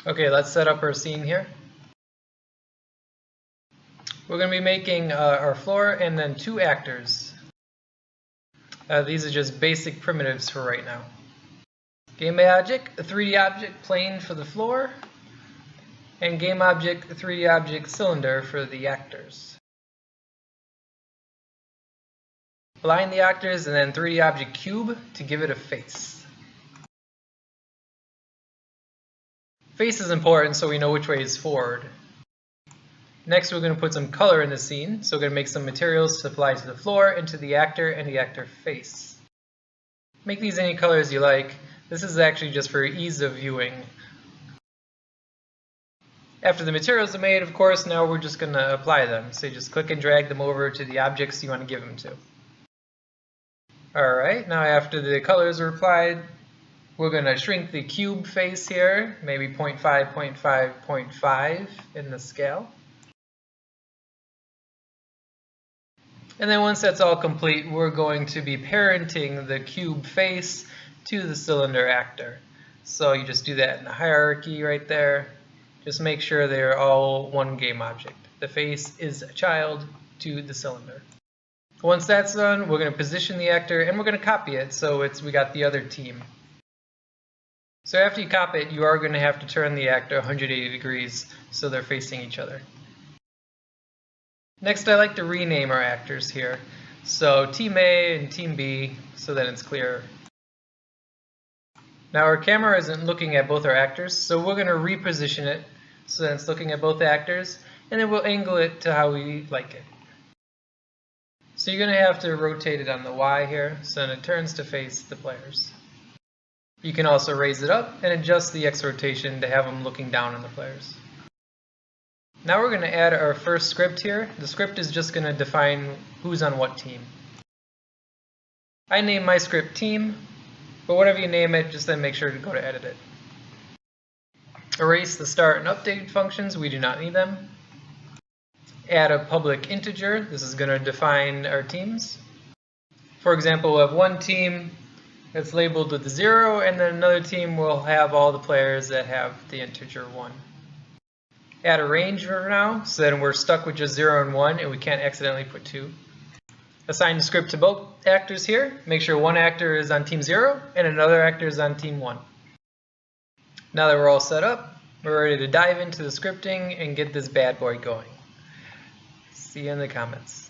Okay, let's set up our scene here. We're going to be making our floor and then 2 actors. These are just basic primitives for right now. Game object, a 3D object plane for the floor, and game object, a 3D object cylinder for the actors. Align the actors and then 3D object cube to give it a face. Face is important so we know which way is forward. Next we're going to put some color in the scene, so we're going to make some materials to apply to the floor and to the actor and the actor face. Make these any colors you like. This is actually just for ease of viewing. After the materials are made, of course, now we're just going to apply them. So you just click and drag them over to the objects you want to give them to. Alright, now after the colors are applied, we're going to shrink the cube face here, maybe 0.5, 0.5, 0.5 in the scale. And then once that's all complete, we're going to be parenting the cube face to the cylinder actor. So you just do that in the hierarchy right there. Just make sure they're all one game object. The face is a child to the cylinder. Once that's done, we're going to position the actor and we're going to copy it so we got the other team. So after you copy it, you are going to have to turn the actor 180 degrees so they're facing each other. Next, I like to rename our actors here. So Team A and Team B, so that it's clear. Now our camera isn't looking at both our actors, so we're going to reposition it so that it's looking at both actors, and then we'll angle it to how we like it. So you're going to have to rotate it on the Y here, so then it turns to face the players. You can also raise it up and adjust the X rotation to have them looking down on the players. Now we're going to add our first script here. The script is just going to define who's on what team. I name my script team, but whatever you name it, just then make sure to go to edit it. Erase the start and update functions, we do not need them. Add a public integer, this is going to define our teams. For example, we'll have one team that's labeled with 0, and then another team will have all the players that have the integer 1. Add a range for now, so then we're stuck with just 0 and 1, and we can't accidentally put 2. Assign the script to both actors here. Make sure one actor is on team 0, and another actor is on team 1. Now that we're all set up, we're ready to dive into the scripting and get this bad boy going. See you in the comments.